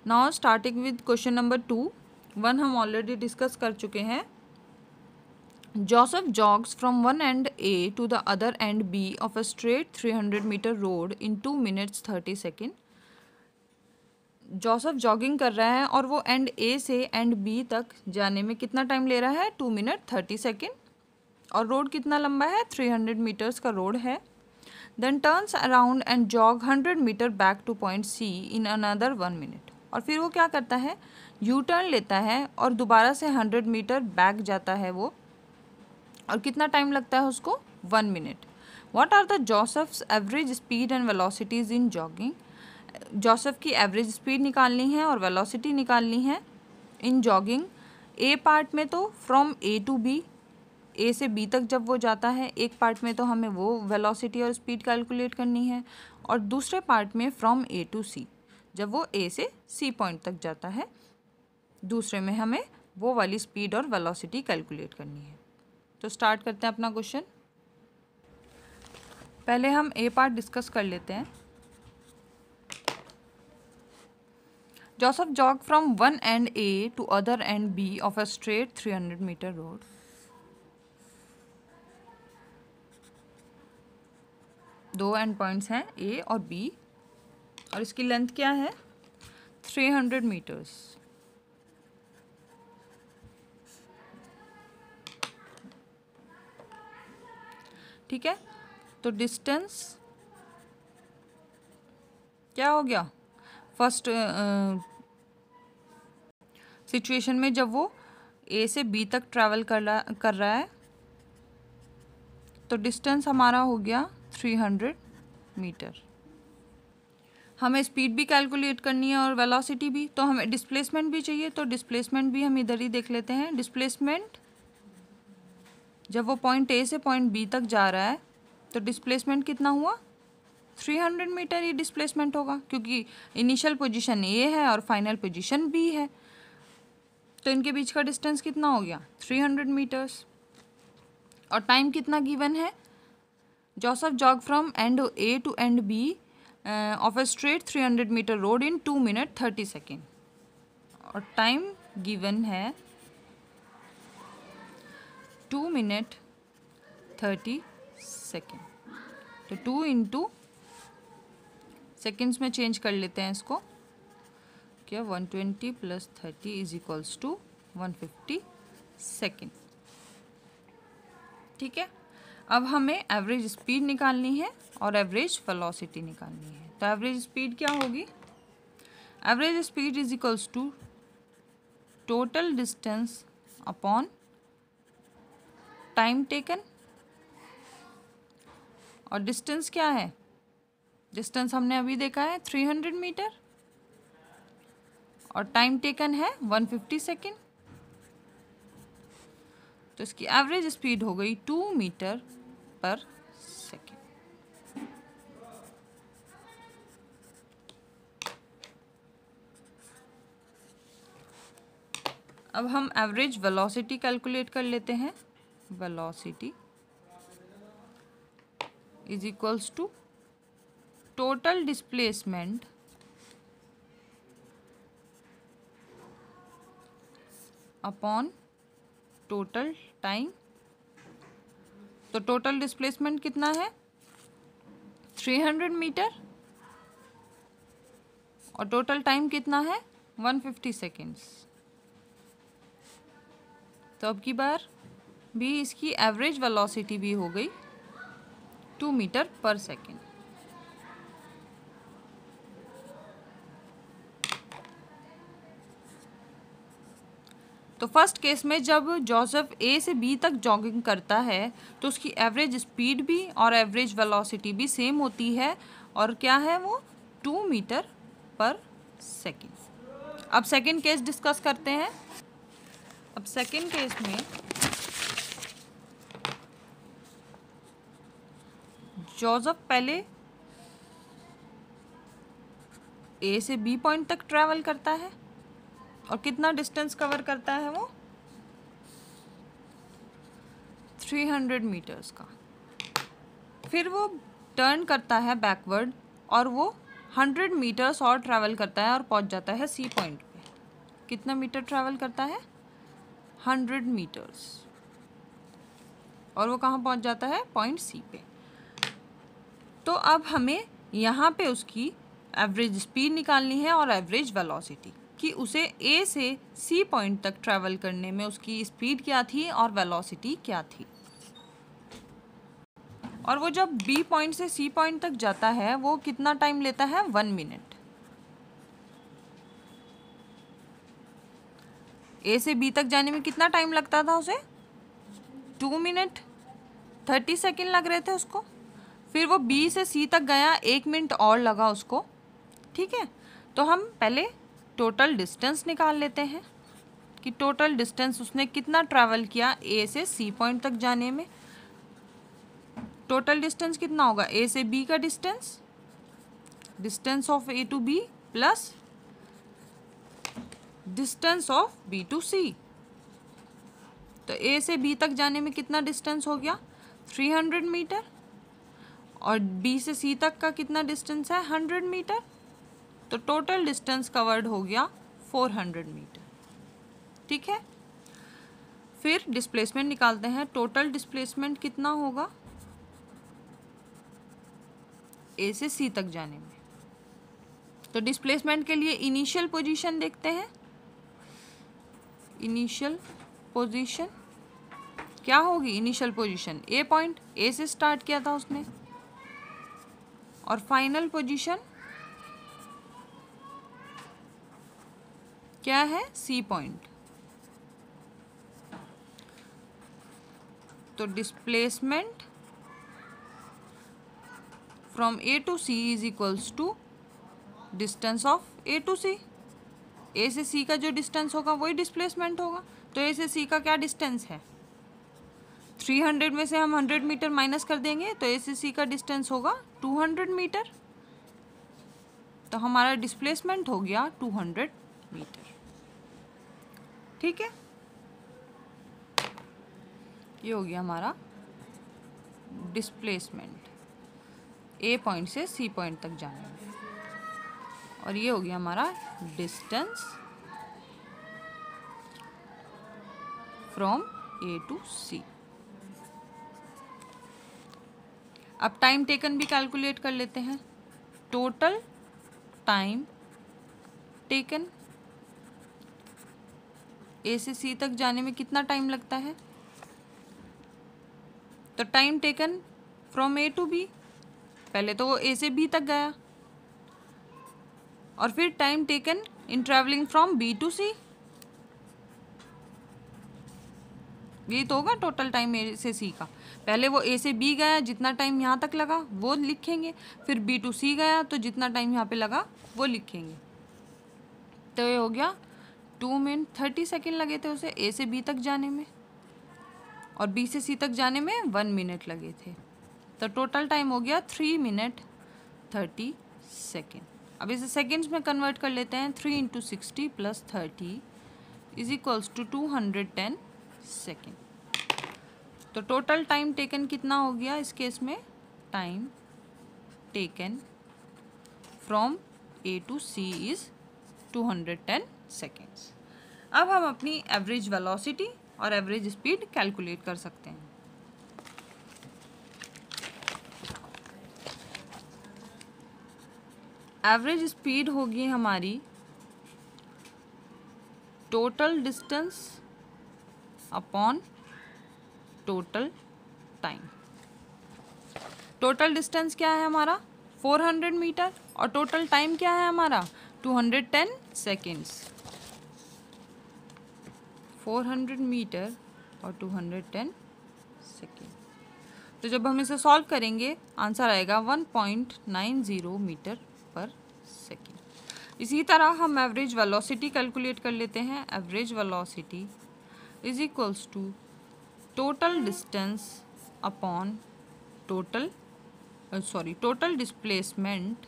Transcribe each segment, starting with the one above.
Now starting with question number 2. 1 हम already discuss कर चुके हैं. Joseph jogs from one end A to the other end B of a straight 300-meter road in 2 minutes 30 seconds. Joseph jogging कर रहा है और वो and ए से एंड बी तक जाने में कितना टाइम ले रहा है? 2 मिनट 30 सेकेंड. और रोड कितना लंबा है? 300 मीटर्स का रोड है. Then turns around and jog 100 metre back to point C in another 1 minute. और फिर वो क्या करता है? यू टर्न लेता है और दोबारा से 100 मीटर बैक जाता है वो. और कितना टाइम लगता है उसको? 1 minute. What are the Joseph's average speed and velocities in jogging? Joseph की एवरेज स्पीड निकालनी है और वेलोसिटी निकालनी है इन जॉगिंग. ए पार्ट में तो फ्रॉम ए टू बी, ए से बी तक जब वो जाता है, एक पार्ट में तो हमें वो वेलोसिटी और स्पीड कैलकुलेट करनी है. और दूसरे पार्ट में फ्रॉम ए टू सी, जब वो ए से सी पॉइंट तक जाता है, दूसरे में हमें वो वाली स्पीड और वेलोसिटी कैलकुलेट करनी है. तो स्टार्ट करते हैं अपना क्वेश्चन. पहले हम ए पार्ट डिस्कस कर लेते हैं. Joseph jogged from one end A to other end B of a straight 300-meter road. दो एंड पॉइंट्स हैं A और B और इसकी लेंथ क्या है? 300 मीटर्स. ठीक है, तो डिस्टेंस क्या हो गया? फर्स्ट सिचुएशन में जब वो ए से बी तक ट्रैवल कर रहा है तो डिस्टेंस हमारा हो गया 300 मीटर. हमें स्पीड भी कैलकुलेट करनी है और वेलोसिटी भी, तो हमें डिस्प्लेसमेंट भी चाहिए. तो डिस्प्लेसमेंट भी हम इधर ही देख लेते हैं. डिस्प्लेसमेंट जब वो पॉइंट ए से पॉइंट बी तक जा रहा है तो डिस्प्लेसमेंट कितना हुआ? 300 मीटर ही डिस्प्लेसमेंट होगा, क्योंकि इनिशियल पोजीशन ए है और फाइनल पोजीशन बी है. तो इनके बीच का डिस्टेंस कितना हो गया? 300 मीटर्स. और टाइम कितना गिवन है? Joseph jog from end A to end B of a straight 300 metre road in 2 minute 30 second. और टाइम गिवन है 2 मिनट 30 सेकेंड. तो 2 इंटू सेकेंड्स में चेंज कर लेते हैं इसको. क्या? 120 plus 30 is equals to 150 second. ठीक है, अब हमें एवरेज स्पीड निकालनी है और एवरेज वेलोसिटी निकालनी है. तो एवरेज स्पीड क्या होगी? Average speed is equals to total distance upon time taken. और डिस्टेंस क्या है? डिस्टेंस हमने अभी देखा है 300 मीटर और टाइम टेकन है 150 सेकेंड. तो इसकी एवरेज स्पीड हो गई 2 मीटर पर सेकेंड. अब हम एवरेज वेलोसिटी कैलकुलेट कर लेते हैं. Velocity is equals to total displacement upon total time. तो टोटल डिस्प्लेसमेंट कितना है? 300 मीटर. और टोटल टाइम कितना है? 150 सेकेंड्स. तो अब की बार भी इसकी एवरेज वेलोसिटी भी हो गई 2 मीटर पर सेकेंड. तो फर्स्ट केस में जब जोसेफ ए से बी तक जॉगिंग करता है तो उसकी एवरेज स्पीड भी और एवरेज वेलोसिटी भी सेम होती है. और क्या है वो? 2 मीटर पर सेकेंड. अब सेकेंड केस डिस्कस करते हैं. अब सेकेंड केस में जोसेफ पहले ए से बी पॉइंट तक ट्रैवल करता है और कितना डिस्टेंस कवर करता है वो? 300 मीटर्स का. फिर वो टर्न करता है बैकवर्ड और वो 100 मीटर्स और ट्रैवल करता है और पहुंच जाता है सी पॉइंट पे। कितना मीटर ट्रैवल करता है? 100 मीटर्स, और वो कहाँ पहुंच जाता है? पॉइंट सी पे। तो अब हमें यहाँ पे उसकी एवरेज स्पीड निकालनी है और एवरेज वेलोसिटी, कि उसे ए से सी पॉइंट तक ट्रैवल करने में उसकी स्पीड क्या थी और वेलोसिटी क्या थी। और वो जब बी पॉइंट से सी पॉइंट तक जाता है वो कितना टाइम लेता है? 1 मिनट। ए से बी तक जाने में कितना टाइम लगता था उसे? 2 मिनट 30 सेकेंड लग रहे थे उसको। फिर वो बी से सी तक गया, 1 मिनट और लगा उसको। ठीक है, तो हम पहले टोटल डिस्टेंस निकाल लेते हैं कि टोटल डिस्टेंस उसने कितना ट्रैवल किया ए से सी पॉइंट तक जाने में। टोटल डिस्टेंस कितना होगा? ए से बी का distance, distance of A to B plus distance of B to C. तो ए से बी तक जाने में कितना डिस्टेंस हो गया? 300 मीटर। और बी से सी तक का कितना डिस्टेंस है? 100 मीटर। तो टोटल डिस्टेंस कवर्ड हो गया 400 मीटर। ठीक है, फिर डिस्प्लेसमेंट निकालते हैं। टोटल डिस्प्लेसमेंट कितना होगा ए से सी तक जाने में? तो डिस्प्लेसमेंट के लिए इनिशियल पोजीशन देखते हैं। इनिशियल पोजीशन क्या होगी? इनिशियल पोजीशन ए पॉइंट, ए से स्टार्ट किया था उसने, और फाइनल पोजीशन क्या है? C point. तो displacement from A to C is equals to distance of A to C. A से सी का जो डिस्टेंस होगा वही डिस्प्लेसमेंट होगा। तो ए से सी का क्या डिस्टेंस है? 300 में से हम 100 मीटर माइनस कर देंगे तो ए से सी का डिस्टेंस होगा 200 मीटर। तो हमारा डिस्प्लेसमेंट हो गया 200 मीटर। ठीक है, ये हो गया हमारा डिस्प्लेसमेंट ए पॉइंट से सी पॉइंट तक जाने में। और ये हो गया हमारा डिस्टेंस फ्रॉम ए टू सी। अब टाइम टेकन भी कैलकुलेट कर लेते हैं। टोटल टाइम टेकन ए से सी तक जाने में कितना टाइम लगता है? तो time taken from A to B, पहले तो वो ए से बी तक गया, और फिर time taken in travelling from B to C. ये तो होगा टोटल टाइम ए से सी का। पहले वो ए से बी गया, जितना टाइम यहाँ तक लगा वो लिखेंगे, फिर बी टू सी गया तो जितना टाइम यहाँ पे लगा वो लिखेंगे। तो ये हो गया 2 मिनट 30 सेकेंड लगे थे उसे ए से बी तक जाने में, और बी से सी तक जाने में 1 मिनट लगे थे। तो टोटल टाइम हो गया 3 मिनट 30 सेकेंड। अब इसे सेकेंड्स में कन्वर्ट कर लेते हैं। 3 into 60 plus 30 is equals to 210 second. तो टोटल टाइम टेकन कितना हो गया इस केस में? Time taken from A to C is 210 seconds. अब हम अपनी एवरेज वेलोसिटी और एवरेज स्पीड कैलकुलेट कर सकते हैं। एवरेज स्पीड होगी हमारी total distance upon total time. Total distance क्या है हमारा? 400 मीटर, और टोटल टाइम क्या है हमारा? 210 सेकेंड्स। 400 मीटर और 210 सेकेंड। तो जब हम इसे सॉल्व करेंगे आंसर आएगा 1.90 मीटर पर सेकेंड। इसी तरह हम एवरेज वेलोसिटी कैलकुलेट कर लेते हैं। Average velocity is equals to total distance upon total displacement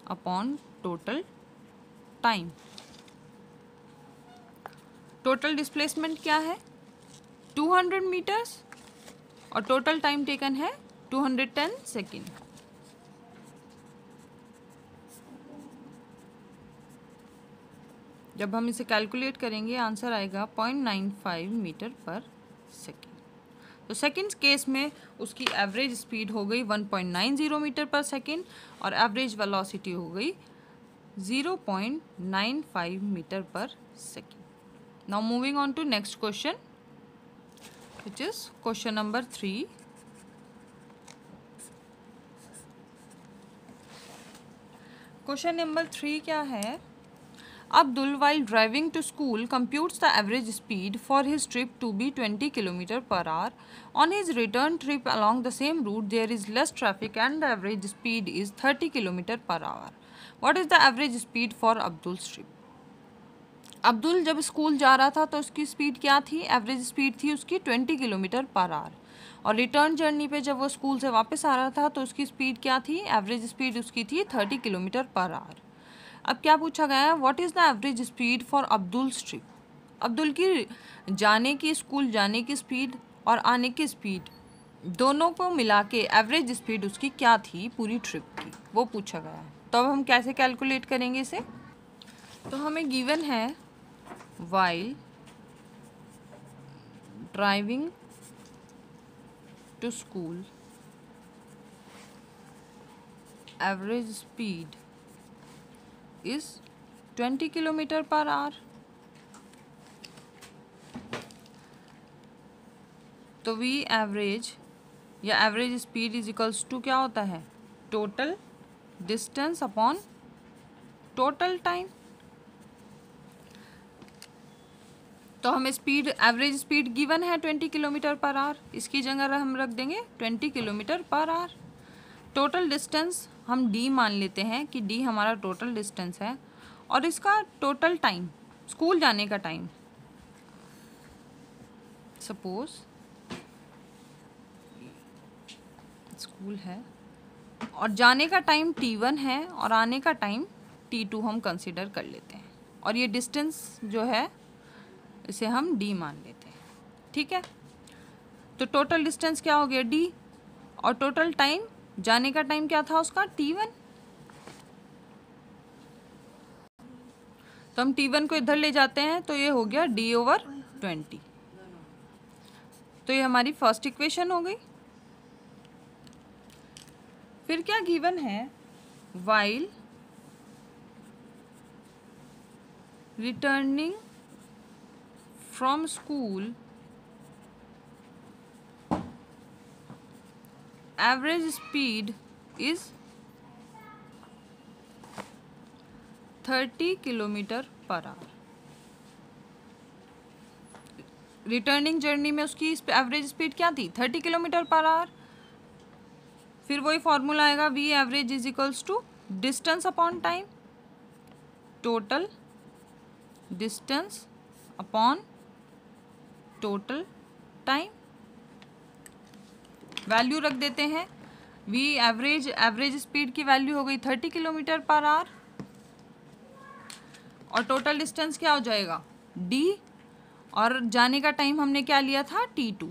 upon total time. Total displacement क्या है? 200 मीटर्स, और टोटल टाइम टेकन है 210 सेकेंड। जब हम इसे कैलकुलेट करेंगे आंसर आएगा 0.95 मीटर पर सेकेंड। तो सेकेंड केस में उसकी एवरेज स्पीड हो गई 1.90 मीटर पर सेकेंड और एवरेज वेलोसिटी हो गई 0.95 metre per second. Now moving on to next question which is question number 3। Question number 3 क्या है? Abdul, while driving to school, computes the average speed for his trip to be 20 km per hour. On his return trip along the same route, there is less traffic and the average speed is 30 km per hour. What is the average speed for Abdul's trip? Abdul जब school जा रहा था तो उसकी speed क्या थी? Average speed थी उसकी 20 किलोमीटर पर आवर। और रिटर्न जर्नी पे जब वो स्कूल से वापस आ रहा था तो उसकी स्पीड क्या थी? एवरेज स्पीड उसकी थी 30 किलोमीटर पर आवर। अब क्या पूछा गया है? What is the average speed for Abdul's trip? Abdul की जाने की, स्कूल जाने की स्पीड और आने की स्पीड दोनों को मिला के एवरेज स्पीड उसकी क्या थी पूरी ट्रिप की, वो पूछा गया है। तो अब हम कैसे कैलकुलेट करेंगे इसे? तो हमें गिवन है while driving to school average speed is 20 kilometre per hour. तो वी एवरेज या average speed is equals to क्या होता है? Total distance upon total time. तो हमें स्पीड, एवरेज स्पीड गिवन है 20 किलोमीटर पर आवर, इसकी जगह हम रख देंगे 20 kilometre per our. Total distance हम d मान लेते हैं कि d हमारा टोटल डिस्टेंस है और इसका टोटल टाइम, स्कूल जाने का टाइम, सपोज स्कूल है और जाने का टाइम t1 है और आने का टाइम t2 हम कंसिडर कर लेते हैं और ये डिस्टेंस जो है इसे हम d मान लेते हैं। ठीक है, तो टोटल डिस्टेंस क्या हो गया? d और टोटल टाइम, जाने का टाइम क्या था उसका? t1। तो हम t1 को इधर ले जाते हैं तो ये हो गया d/20। तो ये हमारी फर्स्ट इक्वेशन हो गई। फिर क्या गिवन है? while returning from school average speed is 30 kilometre per our. Returning journey में उसकी एवरेज स्पीड क्या थी? 30 किलोमीटर पर आवर। फिर वही फॉर्मूला आएगा V average is equals to distance upon time, total distance upon total time. Value रख देते हैं। वी एवरेज स्पीड की वैल्यू हो गई 30 किलोमीटर पर आवर और टोटल डिस्टेंस क्या हो जाएगा? d और जाने का टाइम हमने क्या लिया था? t2।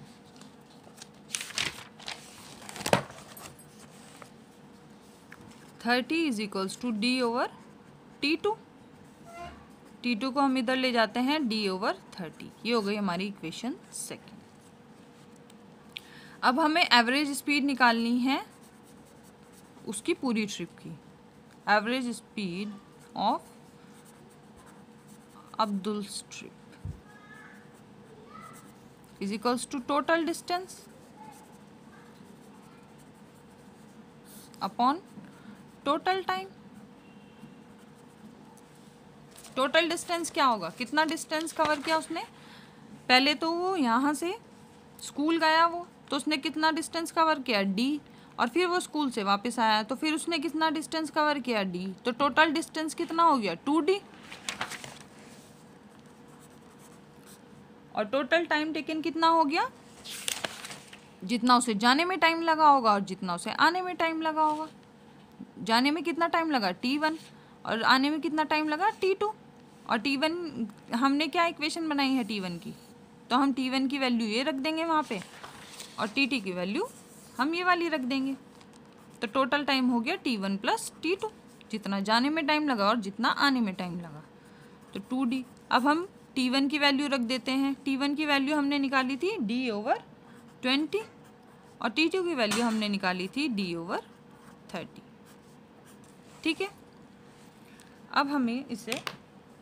Thirty is equals to d/t2। t2 को हम इधर ले जाते हैं d/30। ये हो गई हमारी इक्वेशन सेकेंड। अब हमें एवरेज स्पीड निकालनी है उसकी पूरी ट्रिप की। Average speed of Abdul's trip is equals to total distance upon total time. Total distance क्या होगा? कितना डिस्टेंस कवर किया उसने? पहले तो वो यहाँ से स्कूल गया वो, तो उसने कितना डिस्टेंस कवर किया? d। और फिर वो स्कूल से वापस आया तो फिर उसने कितना डिस्टेंस कवर किया? d। तो टोटल डिस्टेंस कितना हो गया? 2d। और टोटल टाइम टेकन कितना हो गया? जितना उसे जाने में टाइम लगा होगा और जितना उसे आने में टाइम लगा होगा। जाने में कितना टाइम लगा? t1 और आने में कितना टाइम लगा? t2। और t1 हमने क्या इक्वेशन बनाई है t1 की, तो हम t1 की वैल्यू ये रख देंगे वहाँ पे और tt की वैल्यू हम ये वाली रख देंगे। तो टोटल टाइम हो गया t1 + t2, जितना जाने में टाइम लगा और जितना आने में टाइम लगा। तो 2d। अब हम t1 की वैल्यू रख देते हैं। t1 की वैल्यू हमने निकाली थी d/20 और t2 की वैल्यू हमने निकाली थी d/30। ठीक है, अब हमें इसे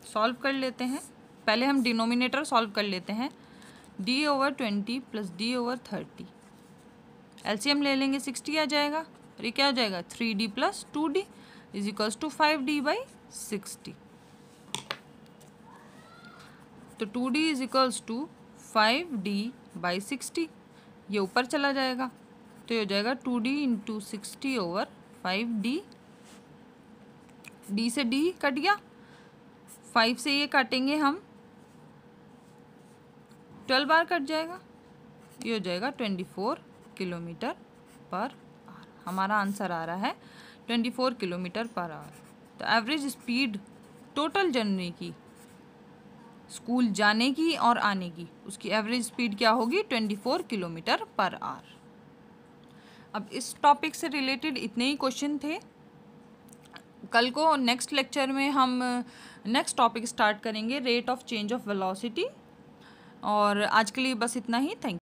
सॉल्व कर लेते हैं। पहले हम डिनोमिनेटर सॉल्व कर लेते हैं। d/20 + d/30, एलसीएम ले लेंगे 60 आ जाएगा और ये क्या हो जाएगा 3d + 2d = 5d/60। तो 2d = 5d/60, ये ऊपर चला जाएगा तो ये हो जाएगा 2d × 60/5d। d से d कट गया, 5 से ये काटेंगे हम 12 बार कट जाएगा, ये हो जाएगा 24 km/h। हमारा आंसर आ रहा है 24 km/h। तो एवरेज स्पीड टोटल जर्नी की, स्कूल जाने की और आने की, उसकी एवरेज स्पीड क्या होगी 24 km/h। अब इस टॉपिक से रिलेटेड इतने ही क्वेश्चन थे। कल को नेक्स्ट लेक्चर में हम नेक्स्ट टॉपिक स्टार्ट करेंगे, rate of change of velocity. और आज के लिए बस इतना ही। Thank you.